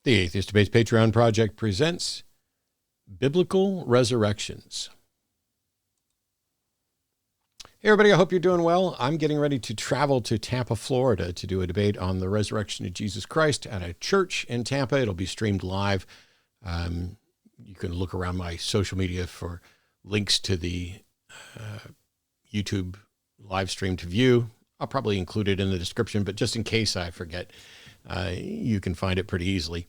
The Atheist Debates Patreon project presents Biblical Resurrections. Hey everybody, I hope you're doing well. I'm getting ready to travel to Tampa, Florida to do a debate on the resurrection of Jesus Christ at a church in Tampa. It'll be streamed live. You can look around my social media for links to the YouTube live stream to view. I'll probably include it in the description, but just in case I forget, you can find it pretty easily.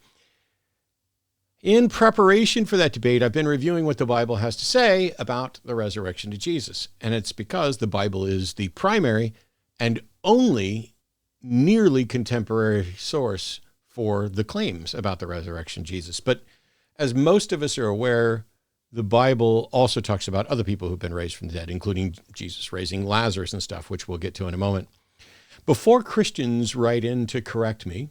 In preparation for that debate, I've been reviewing what the Bible has to say about the resurrection of Jesus. And it's because the Bible is the primary and only nearly contemporary source for the claims about the resurrection of Jesus. But as most of us are aware, the Bible also talks about other people who've been raised from the dead, including Jesus raising Lazarus and stuff, which we'll get to in a moment. Before Christians write in to correct me,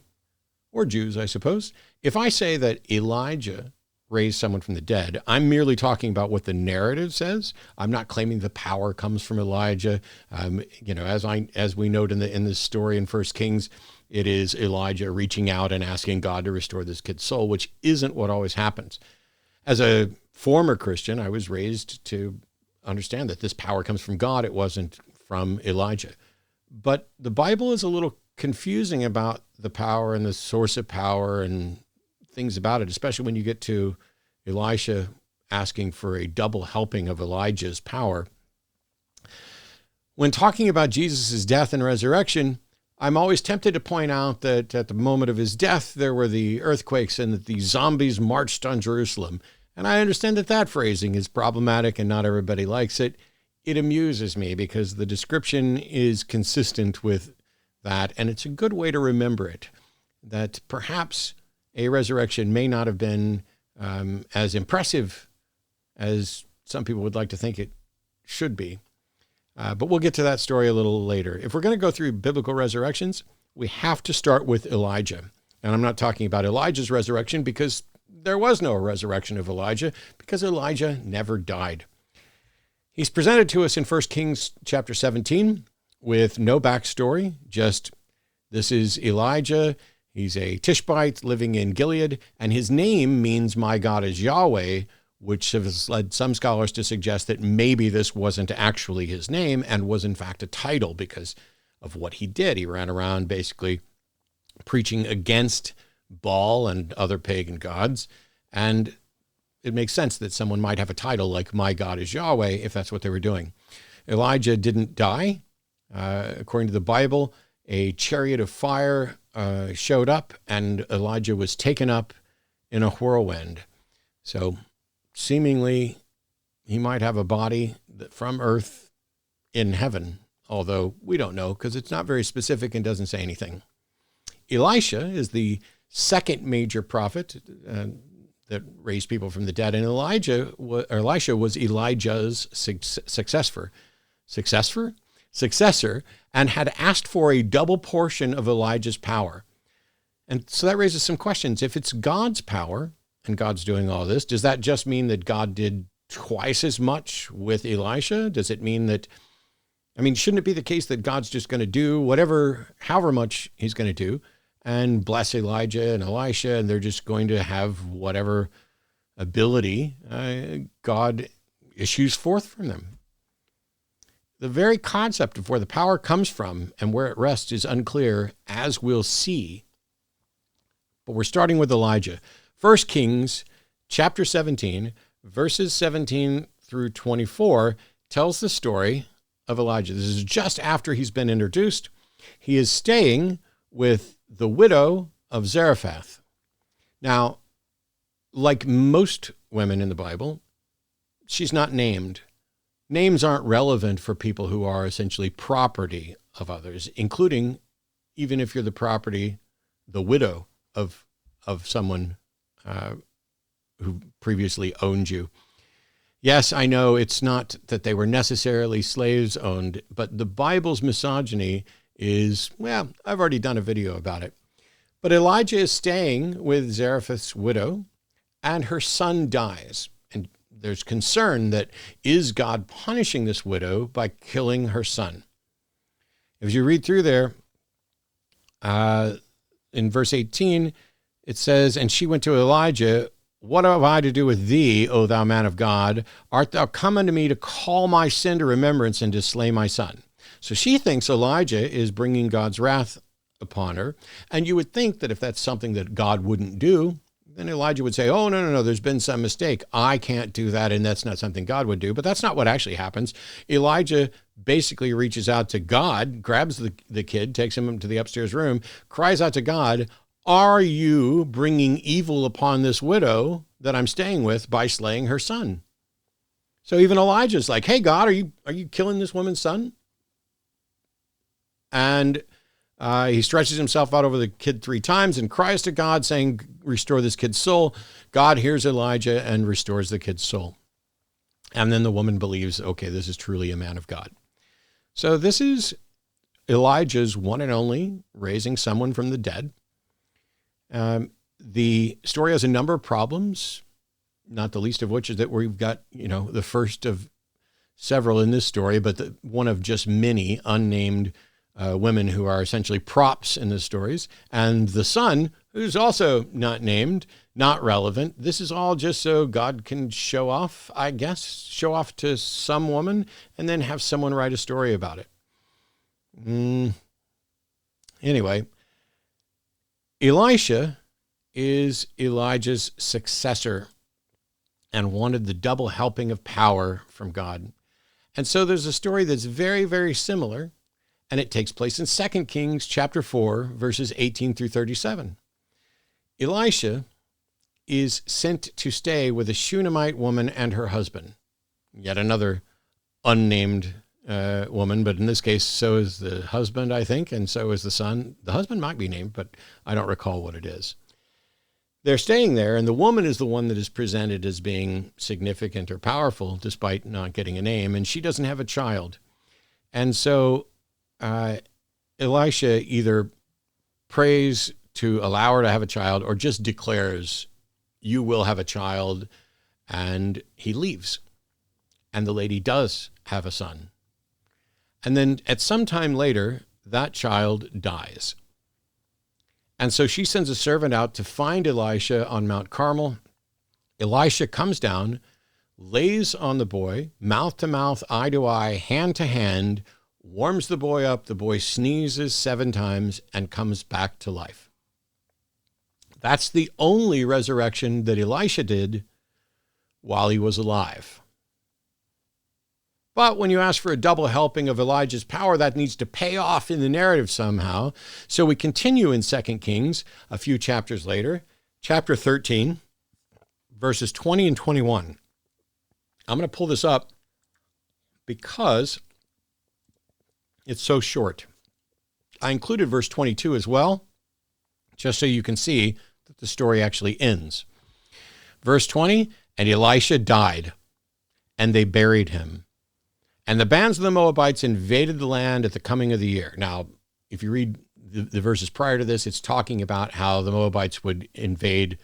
or Jews, I suppose, if I say that Elijah raised someone from the dead, I'm merely talking about what the narrative says. I'm not claiming the power comes from Elijah. As we note in this story in 1 Kings, it is Elijah reaching out and asking God to restore this kid's soul, which isn't what always happens. As a former Christian, I was raised to understand that this power comes from God. It wasn't from Elijah. But the Bible is a little confusing about the power and the source of power and things about it, especially when you get to Elisha asking for a double helping of Elijah's power. When talking about Jesus' death and resurrection, I'm always tempted to point out that at the moment of his death, there were the earthquakes and that the zombies marched on Jerusalem. And I understand that that phrasing is problematic and not everybody likes it. It amuses me because the description is consistent with that, and it's a good way to remember it, that perhaps a resurrection may not have been as impressive as some people would like to think it should be. But we'll get to that story a little later. If we're going to go through biblical resurrections, we have to start with Elijah. And I'm not talking about Elijah's resurrection because there was no resurrection of Elijah, because Elijah never died. He's presented to us in 1 Kings chapter 17 with no backstory, just this is Elijah. He's a Tishbite living in Gilead, and his name means my God is Yahweh, which has led some scholars to suggest that maybe this wasn't actually his name and was in fact a title because of what he did. He ran around basically preaching against Baal and other pagan gods, and it makes sense that someone might have a title like my God is Yahweh if that's what they were doing. Elijah didn't die. According to the Bible, a chariot of fire showed up and Elijah was taken up in a whirlwind. So seemingly he might have a body from earth in heaven, although we don't know because it's not very specific and doesn't say anything. Elisha is the second major prophet that raised people from the dead, and Elisha was Elijah's successor, and had asked for a double portion of Elijah's power. And so that raises some questions. If it's God's power and God's doing all this, does that just mean that God did twice as much with Elisha? Does it mean that, shouldn't it be the case that God's just going to do however much he's going to do, and bless Elijah and Elisha, and they're just going to have whatever ability God issues forth from them? The very concept of where the power comes from and where it rests is unclear, as we'll see. But we're starting with Elijah. 1 Kings chapter 17, verses 17 through 24, tells the story of Elijah. This is just after he's been introduced. He is staying with the widow of Zarephath. Now, like most women in the Bible, she's not named. Names aren't relevant for people who are essentially property of others, including even if you're the widow of someone who previously owned you. Yes, I know it's not that they were necessarily slaves owned, but the Bible's misogyny is, I've already done a video about it. But Elijah is staying with Zarephath's widow, and her son dies. And there's concern that, is God punishing this widow by killing her son? As you read through there, in verse 18, It says, and she went to Elijah, what have I to do with thee, O thou man of God? Art thou come unto me to call my sin to remembrance and to slay my son? So she thinks Elijah is bringing God's wrath upon her. And you would think that if that's something that God wouldn't do, then Elijah would say, oh, no, there's been some mistake. I can't do that, and that's not something God would do. But that's not what actually happens. Elijah basically reaches out to God, grabs the kid, takes him to the upstairs room, cries out to God, are you bringing evil upon this widow that I'm staying with by slaying her son? So even Elijah's like, hey, God, are you killing this woman's son? And he stretches himself out over the kid 3 times and cries to God, saying, restore this kid's soul. God hears Elijah and restores the kid's soul. And then the woman believes, okay, this is truly a man of God. So this is Elijah's one and only raising someone from the dead. The story has a number of problems, not the least of which is that we've got, the first of several in this story, but one of just many unnamed women who are essentially props in the stories, and the son, who's also not named, not relevant. This is all just so God can show off, I guess, show off to some woman and then have someone write a story about it. Anyway, Elisha is Elijah's successor and wanted the double helping of power from God. And so there's a story that's very, very similar, and it takes place in 2 Kings chapter 4, verses 18 through 37. Elisha is sent to stay with a Shunammite woman and her husband, yet another unnamed woman, but in this case, so is the husband, I think, and so is the son. The husband might be named, but I don't recall what it is. They're staying there, and the woman is the one that is presented as being significant or powerful, despite not getting a name, and she doesn't have a child. And so Elisha either prays to allow her to have a child or just declares, you will have a child, and he leaves. And the lady does have a son. And then at some time later, that child dies. And so she sends a servant out to find Elisha on Mount Carmel. Elisha comes down, lays on the boy, mouth to mouth, eye to eye, hand to hand, warms the boy up. The boy sneezes 7 times and comes back to life. That's the only resurrection that Elisha did while he was alive. But when you ask for a double helping of Elijah's power, that needs to pay off in the narrative somehow. So we continue in 2 Kings a few chapters later, chapter 13, verses 20 and 21. I'm going to pull this up because it's so short. I included verse 22 as well, just so you can see that the story actually ends. Verse 20, and Elisha died, and they buried him. And the bands of the Moabites invaded the land at the coming of the year. Now, if you read the verses prior to this, it's talking about how the Moabites would invade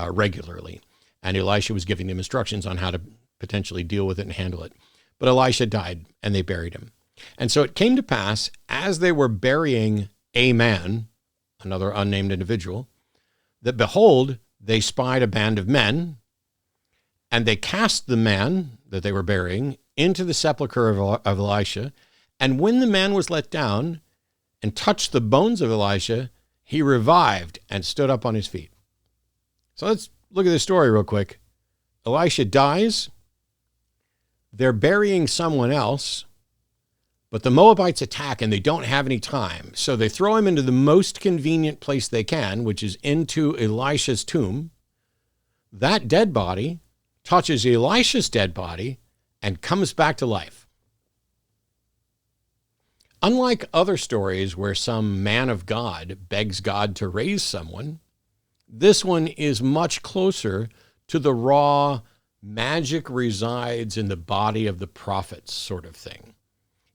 regularly. And Elisha was giving them instructions on how to potentially deal with it and handle it. But Elisha died, and they buried him. And so it came to pass, as they were burying a man, another unnamed individual, that behold, they spied a band of men, and they cast the man that they were burying into the sepulchre of Elisha. And when the man was let down and touched the bones of Elisha, he revived and stood up on his feet. So let's look at this story real quick. Elisha dies. They're burying someone else, but the Moabites attack and they don't have any time. So they throw him into the most convenient place they can, which is into Elisha's tomb. That dead body touches Elisha's dead body and comes back to life. Unlike other stories where some man of God begs God to raise someone, this one is much closer to the raw magic resides in the body of the prophets sort of thing.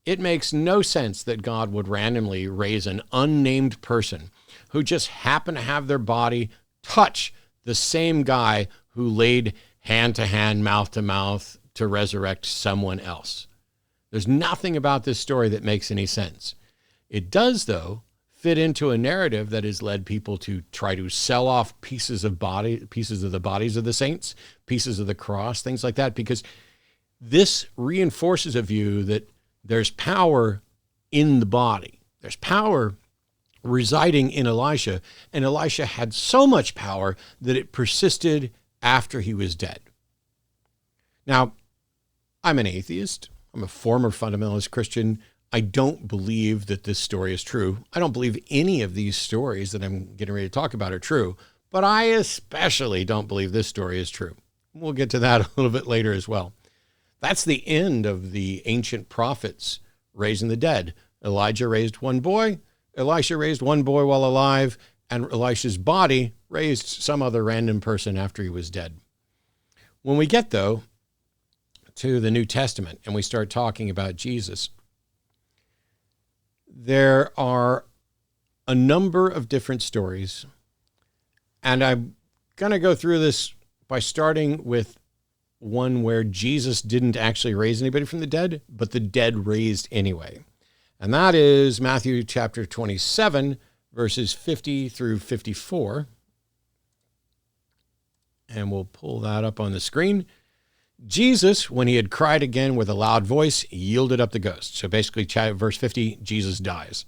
It makes no sense that God would randomly raise an unnamed person who just happened to have their body touch the same guy who laid hand to hand, mouth to mouth to resurrect someone else. There's nothing about this story that makes any sense. It does, though, fit into a narrative that has led people to try to sell off pieces of the bodies of the saints, pieces of the cross, things like that, because this reinforces a view that there's power in the body. There's power residing in Elisha, and Elisha had so much power that it persisted after he was dead. Now, I'm an atheist. I'm a former fundamentalist Christian. I don't believe that this story is true. I don't believe any of these stories that I'm getting ready to talk about are true, but I especially don't believe this story is true. We'll get to that a little bit later as well. That's the end of the ancient prophets raising the dead. Elijah raised one boy, Elisha raised one boy while alive, and Elisha's body raised some other random person after he was dead. When we get, though, to the New Testament and we start talking about Jesus, there are a number of different stories, and I'm going to go through this by starting with one where Jesus didn't actually raise anybody from the dead, but the dead raised anyway. And that is Matthew chapter 27, verses 50 through 54. And we'll pull that up on the screen. Jesus, when he had cried again with a loud voice, yielded up the ghost. So basically, verse 50, Jesus dies.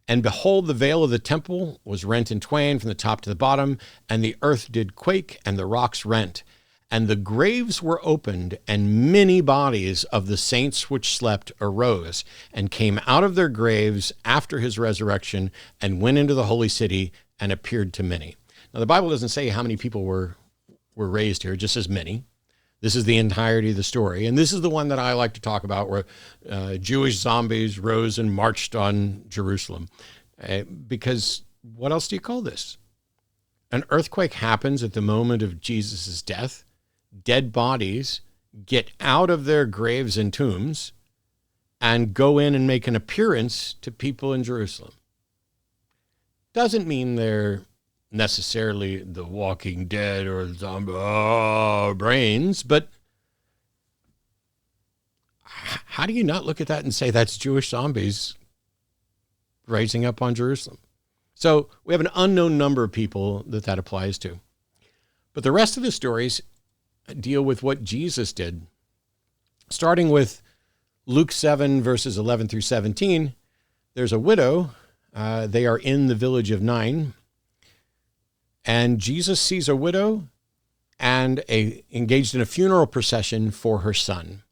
And behold, the veil of the temple was rent in twain from the top to the bottom, and the earth did quake, and the rocks rent. And the graves were opened, and many bodies of the saints which slept arose, and came out of their graves after his resurrection, and went into the holy city, and appeared to many. Now, the Bible doesn't say how many people were raised here, it just says many. This is the entirety of the story. And this is the one that I like to talk about, where Jewish zombies rose and marched on Jerusalem. Because what else do you call this? An earthquake happens at the moment of Jesus' death. Dead bodies get out of their graves and tombs and go in and make an appearance to people in Jerusalem. Doesn't mean they're necessarily the Walking Dead or zombie brains, but how do you not look at that and say that's Jewish zombies rising up on Jerusalem? So we have an unknown number of people that applies to. But the rest of the stories deal with what Jesus did. Starting with Luke 7, verses 11 through 17, there's a widow. They are in the village of Nain. And Jesus sees a widow and engaged in a funeral procession for her son.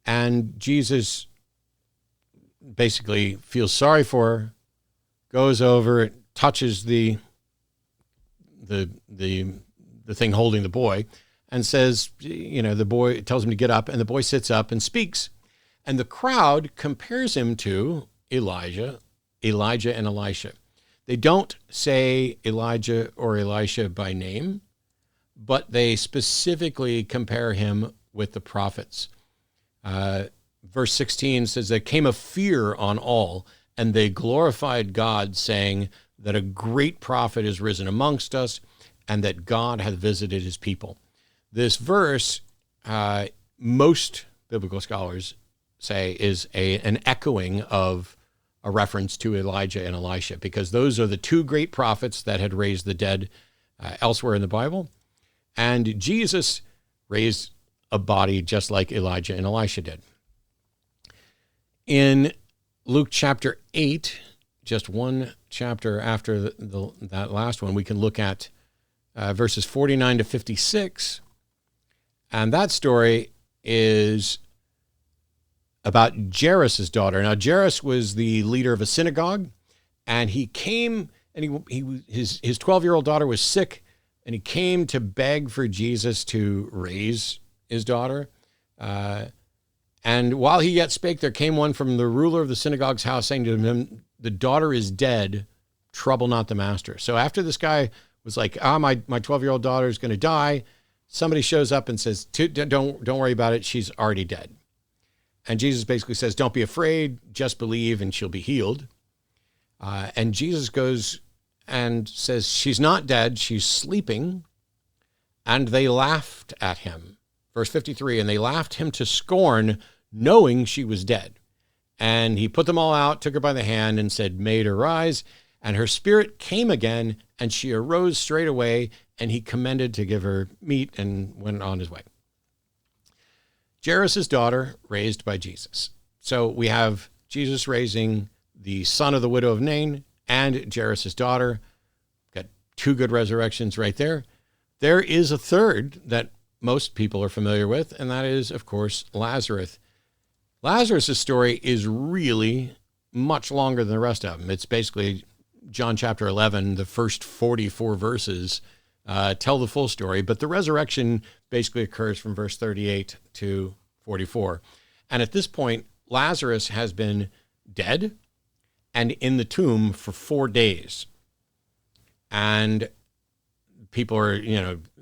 And Jesus basically feels sorry for her, goes over, touches the thing holding the boy, and says, the boy tells him to get up, and the boy sits up and speaks. And the crowd compares him to Elijah and Elisha. They don't say Elijah or Elisha by name, but they specifically compare him with the prophets. Verse 16 says, there came a fear on all, and they glorified God, saying that a great prophet is risen amongst us, and that God hath visited his people. This verse, most biblical scholars say, is an echoing of a reference to Elijah and Elisha, because those are the two great prophets that had raised the dead elsewhere in the Bible. And Jesus raised a body just like Elijah and Elisha did. In Luke chapter 8, just one chapter after that last one, we can look at verses 49 to 56. And that story is about Jairus' daughter. Now, Jairus was the leader of a synagogue, and he came, and his 12-year-old daughter was sick, and he came to beg for Jesus to raise his daughter. And while he yet spake, there came one from the ruler of the synagogue's house, saying to him, the daughter is dead, trouble not the master. So after this guy was like, my 12-year-old daughter is going to die, somebody shows up and says, don't worry about it, she's already dead. And Jesus basically says, don't be afraid, just believe and she'll be healed. And Jesus goes and says, she's not dead, she's sleeping. And they laughed at him. Verse 53, and they laughed him to scorn, knowing she was dead. And he put them all out, took her by the hand, and said, "Maid, arise." And her spirit came again, and she arose straight away, and he commended to give her meat and went on his way. Jairus' daughter raised by Jesus. So we have Jesus raising the son of the widow of Nain and Jairus' daughter. Got two good resurrections right there. There is a third that most people are familiar with, and that is, of course, Lazarus. Lazarus' story is really much longer than the rest of them. It's basically John chapter 11, the first 44 verses tell the full story, but the resurrection basically occurs from verse 38 to 44. And at this point, Lazarus has been dead and in the tomb for 4 days. And people are,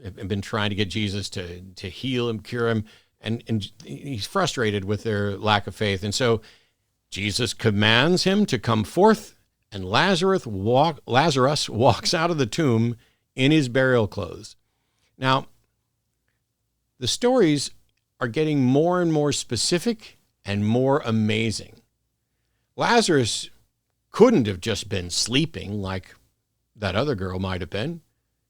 have been trying to get Jesus to heal him, cure him, and he's frustrated with their lack of faith. And so Jesus commands him to come forth, and Lazarus walks out of the tomb in his burial clothes. Now, the stories are getting more and more specific and more amazing. Lazarus couldn't have just been sleeping like that other girl might have been.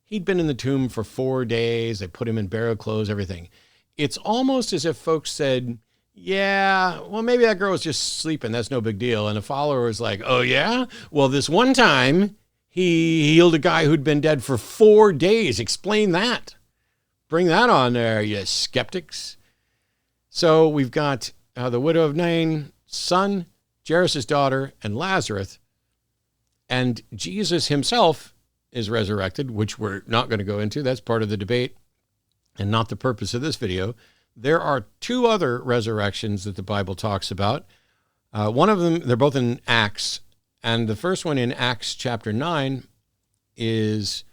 He'd been in the tomb for 4 days. They put him in burial clothes, everything. It's almost as if folks said, yeah, well, maybe that girl was just sleeping. That's no big deal. And the follower was like, oh, yeah? Well, this one time he healed a guy who'd been dead for 4 days. Explain that. Bring that on there, you skeptics. So we've got the widow of Nain, son, Jairus' daughter, and Lazarus. And Jesus himself is resurrected, which we're not going to go into. That's part of the debate and not the purpose of this video. There are two other resurrections that the Bible talks about. One of them, they're both in Acts. And the first one in Acts chapter 9 is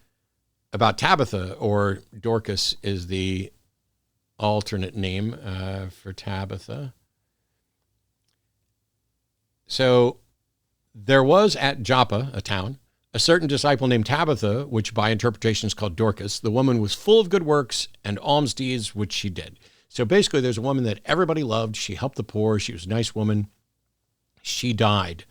about Tabitha, or Dorcas is the alternate name for Tabitha. So there was at Joppa, a town, a certain disciple named Tabitha, which by interpretation is called Dorcas. The woman was full of good works and alms deeds, which she did. So basically, there's a woman that everybody loved. She helped the poor. She was a nice woman. She died.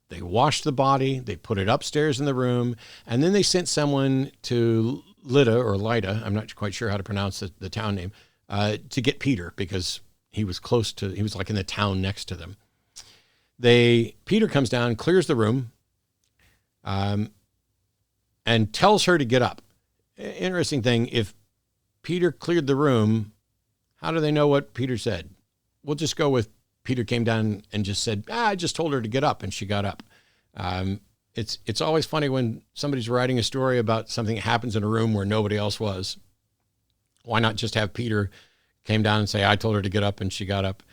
They washed the body. They put it upstairs in the room. And then they sent someone to Lydda, I'm not quite sure how to pronounce the town name, to get Peter, because he was like in the town next to them. Peter comes down, clears the room, and tells her to get up. Interesting thing, if Peter cleared the room, how do they know what Peter said? We'll just go with Peter came down and just said, I just told her to get up, and she got up. It's always funny when somebody's writing a story about something that happens in a room where nobody else was. Why not just have Peter came down and say, I told her to get up, and she got up.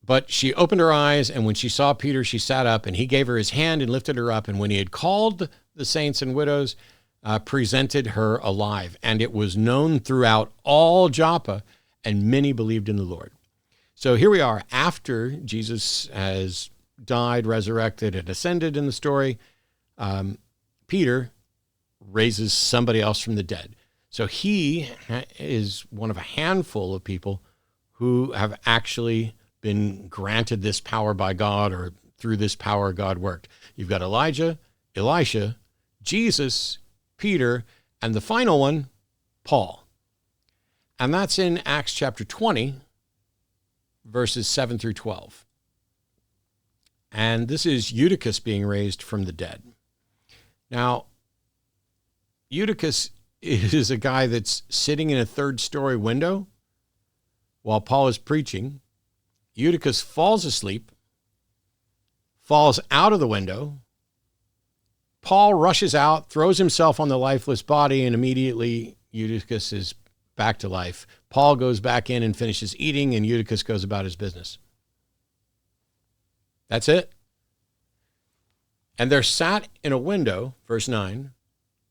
But she opened her eyes, and when she saw Peter, she sat up, and he gave her his hand and lifted her up. And when he had called the saints and widows, presented her alive. And it was known throughout all Joppa, and many believed in the Lord. So here we are after Jesus has died, resurrected, and ascended in the story. Peter raises somebody else from the dead. So he is one of a handful of people who have actually been granted this power by God, or through this power God worked. You've got Elijah, Elisha, Jesus, Peter, and the final one, Paul. And that's in Acts chapter 20, verses 7 through 12. And this is Eutychus being raised from the dead. Now, Eutychus is a guy that's sitting in a third-story window while Paul is preaching. Eutychus falls asleep, falls out of the window. Paul rushes out, throws himself on the lifeless body, and immediately Eutychus is back to life. Paul goes back in and finishes eating, and Eutychus goes about his business. That's it. And there sat in a window, verse 9,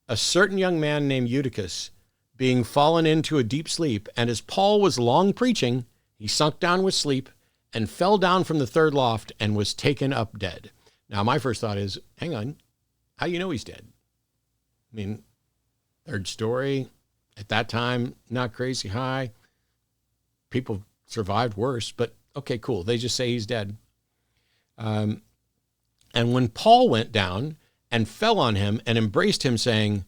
a certain young man named Eutychus, being fallen into a deep sleep. And as Paul was long preaching, he sunk down with sleep and fell down from the third loft and was taken up dead. Now, my first thought is, hang on, how do you know he's dead? I mean, third story, at that time, not crazy high. People survived worse, but okay, cool. They just say he's dead. And when Paul went down and fell on him and embraced him, saying,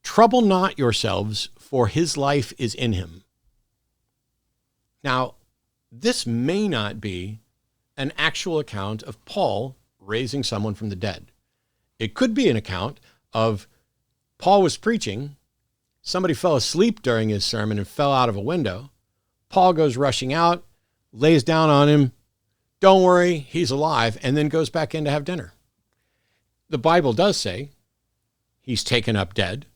"Trouble not yourselves, for his life is in him." Now, this may not be an actual account of Paul raising someone from the dead. It could be an account of Paul was preaching, somebody fell asleep during his sermon and fell out of a window. Paul goes rushing out, lays down on him, "Don't worry, he's alive," and then goes back in to have dinner. The Bible does say he's taken up dead,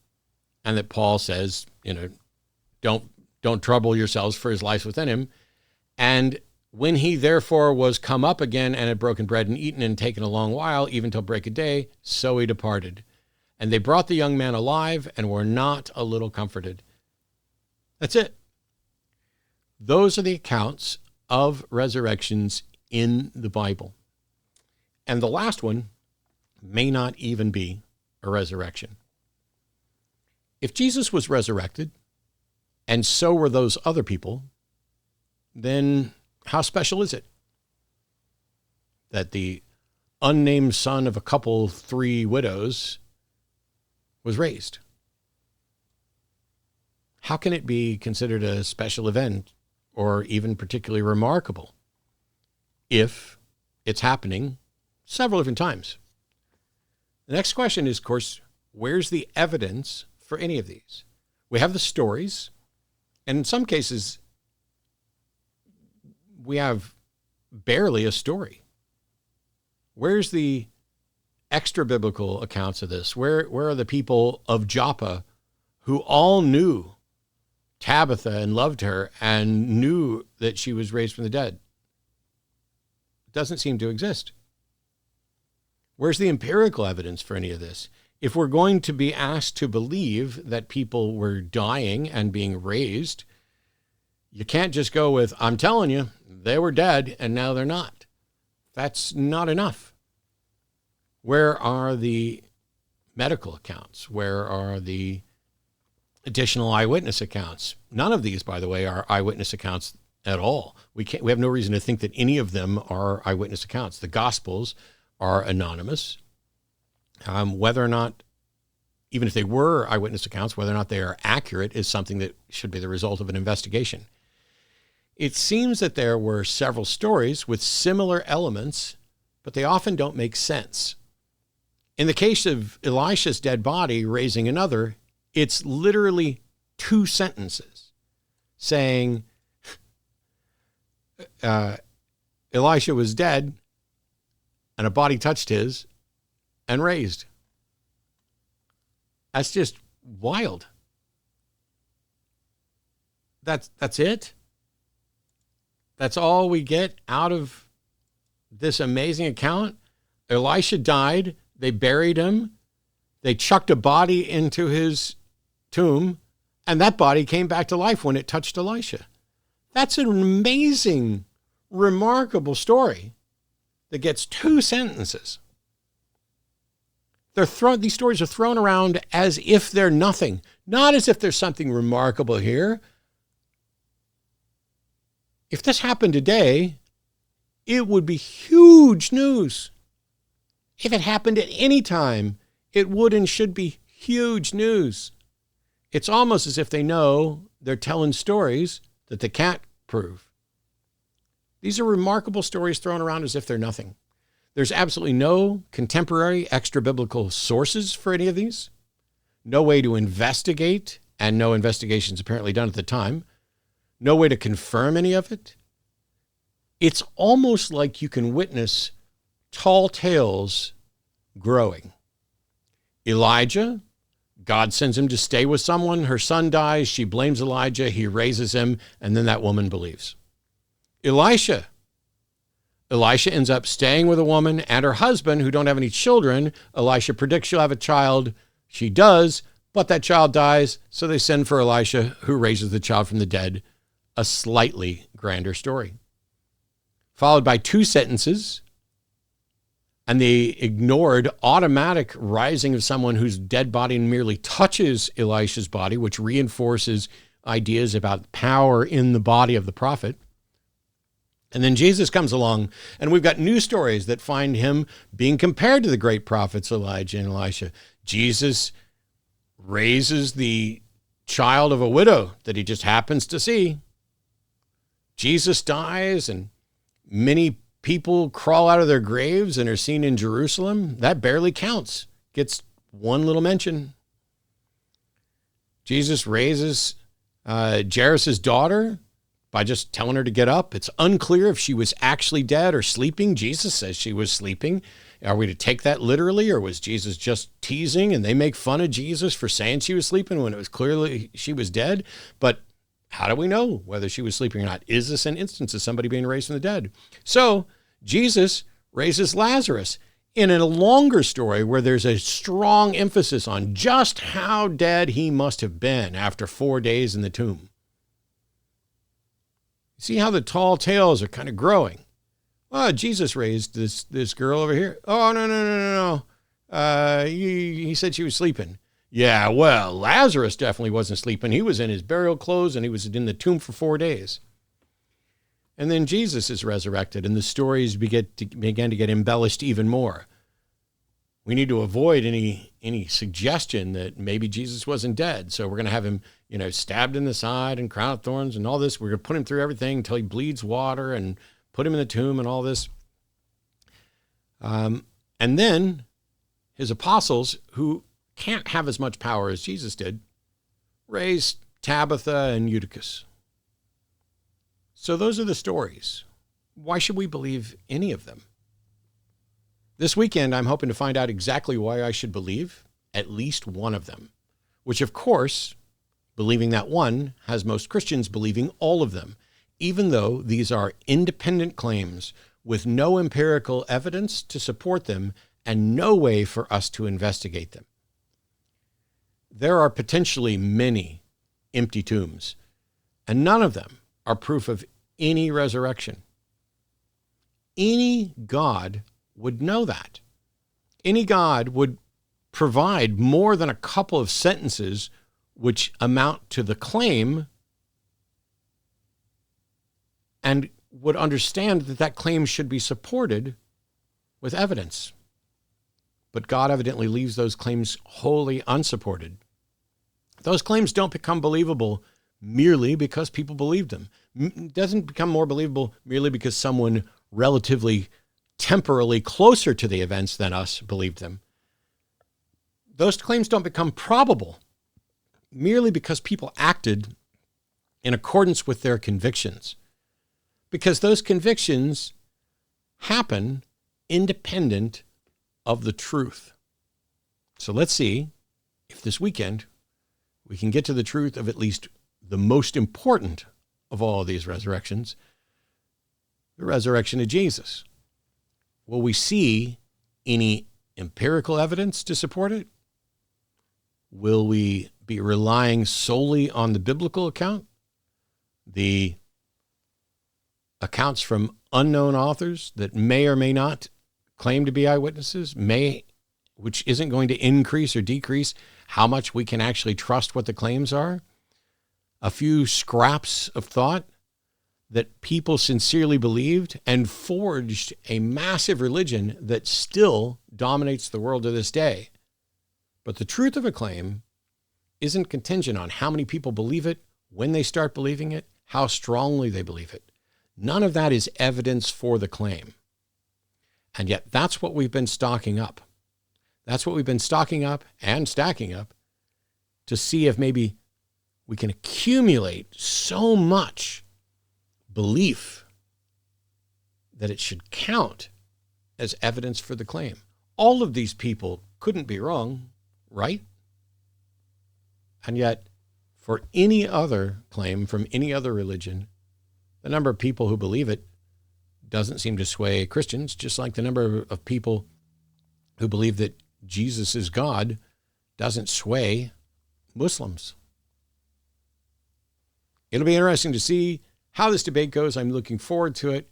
and that Paul says, don't trouble yourselves, for his life's within him. And when he therefore was come up again and had broken bread and eaten and taken a long while, even till break of day, so he departed. And they brought the young man alive and were not a little comforted. That's it. Those are the accounts of resurrections in the Bible. And the last one may not even be a resurrection. If Jesus was resurrected, and so were those other people, then how special is it that the unnamed son of a couple, 3 widows, was raised? How can it be considered a special event or even particularly remarkable if it's happening several different times? The next question is, of course, where's the evidence for any of these? We have the stories, and in some cases, we have barely a story. Where's the extra biblical accounts of this? Where are the people of Joppa who all knew Tabitha and loved her and knew that she was raised from the dead? It doesn't seem to exist. Where's the empirical evidence for any of this? If we're going to be asked to believe that people were dying and being raised, you can't just go with, "I'm telling you, they were dead and now they're not." That's not enough. Where are the medical accounts? Where are the additional eyewitness accounts? None of these, by the way, are eyewitness accounts at all. We have no reason to think that any of them are eyewitness accounts. The Gospels are anonymous. Whether or not, even if they were eyewitness accounts, whether or not they are accurate is something that should be the result of an investigation. It seems that there were several stories with similar elements, but they often don't make sense. In the case of Elisha's dead body raising another, it's literally 2 sentences saying Elisha was dead and a body touched his and raised. That's just wild. That's it. That's all we get out of this amazing account. Elisha died. They buried him. They chucked a body into his tomb, and that body came back to life when it touched Elisha. That's an amazing, remarkable story that gets 2 sentences. These stories are thrown around as if they're nothing, not as if there's something remarkable here. If this happened today, it would be huge news. If it happened at any time, it would and should be huge news. It's almost as if they know they're telling stories that they can't prove. These are remarkable stories thrown around as if they're nothing. There's absolutely no contemporary extra-biblical sources for any of these, no way to investigate, and no investigations apparently done at the time, no way to confirm any of it. It's almost like you can witness tall tales growing. Elijah, God sends him to stay with someone. Her son dies. She blames Elijah. He raises him, and then that woman believes. Elisha ends up staying with a woman and her husband who don't have any children. Elisha predicts she'll have a child. She does, but that child dies, so they send for Elisha, who raises the child from the dead. A slightly grander story. Followed by 2 sentences, and the ignored automatic rising of someone whose dead body merely touches Elisha's body, which reinforces ideas about power in the body of the prophet. And then Jesus comes along, and we've got new stories that find him being compared to the great prophets Elijah and Elisha. Jesus raises the child of a widow that he just happens to see. Jesus dies, and many people crawl out of their graves and are seen in Jerusalem. That barely counts. Gets one little mention. Jesus raises Jairus' daughter by just telling her to get up. It's unclear if she was actually dead or sleeping. Jesus says she was sleeping. Are we to take that literally, or was Jesus just teasing and they make fun of Jesus for saying she was sleeping when it was clearly she was dead? But how do we know whether she was sleeping or not? Is this an instance of somebody being raised from the dead? So Jesus raises Lazarus in a longer story where there's a strong emphasis on just how dead he must have been after 4 days in the tomb. See how the tall tales are kind of growing. Oh, Jesus raised this girl over here. Oh, no. He said she was sleeping. Yeah, well, Lazarus definitely wasn't sleeping. He was in his burial clothes, and he was in the tomb for 4 days. And then Jesus is resurrected, and the stories began to get embellished even more. We need to avoid any suggestion that maybe Jesus wasn't dead. So we're going to have him, stabbed in the side and crown of thorns and all this. We're going to put him through everything until he bleeds water and put him in the tomb and all this. And then his apostles, who can't have as much power as Jesus did, raise Tabitha and Eutychus. So those are the stories. Why should we believe any of them? This weekend, I'm hoping to find out exactly why I should believe at least one of them, which, of course, believing that one has most Christians believing all of them, even though these are independent claims with no empirical evidence to support them and no way for us to investigate them. There are potentially many empty tombs, and none of them are proof of any resurrection. Any God would know that. Any God would provide more than a couple of sentences which amount to the claim and would understand that that claim should be supported with evidence. But God evidently leaves those claims wholly unsupported. Those claims don't become believable merely because people believed them. It doesn't become more believable merely because someone relatively temporally closer to the events than us believed them. Those claims don't become probable merely because people acted in accordance with their convictions, because those convictions happen independent of the truth. So let's see if this weekend we can get to the truth of at least the most important of all of these resurrections, the resurrection of Jesus. Will we see any empirical evidence to support it? Will we be relying solely on the biblical account, the accounts from unknown authors that may or may not claim to be eyewitnesses, which isn't going to increase or decrease how much we can actually trust what the claims are? A few scraps of thought that people sincerely believed and forged a massive religion that still dominates the world to this day. But the truth of a claim isn't contingent on how many people believe it, when they start believing it, how strongly they believe it. None of that is evidence for the claim. And yet that's what we've been stocking up. That's what we've been stocking up and stacking up to see if maybe we can accumulate so much belief that it should count as evidence for the claim. All of these people couldn't be wrong, right? And yet, for any other claim from any other religion, the number of people who believe it doesn't seem to sway Christians, just like the number of people who believe that Jesus is God doesn't sway Muslims. It'll be interesting to see how this debate goes. I'm looking forward to it.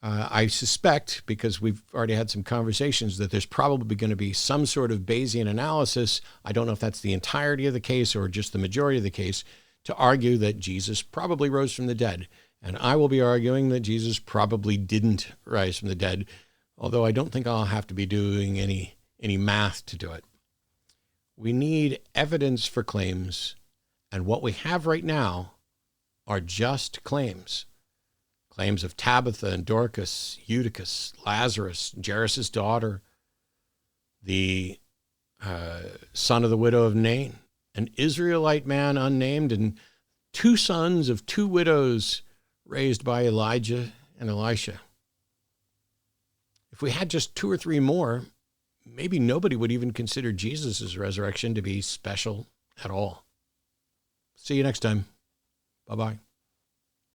I suspect, because we've already had some conversations, that there's probably going to be some sort of Bayesian analysis. I don't know if that's the entirety of the case or just the majority of the case, to argue that Jesus probably rose from the dead. And I will be arguing that Jesus probably didn't rise from the dead, although I don't think I'll have to be doing any math to do it. We need evidence for claims, and what we have right now are just claims. Claims of Tabitha and Dorcas, Eutychus, Lazarus, Jairus' daughter, the son of the widow of Nain, an Israelite man unnamed, and 2 sons of 2 widows raised by Elijah and Elisha. If we had just 2 or 3 more, maybe nobody would even consider Jesus' resurrection to be special at all. See you next time. Bye-bye.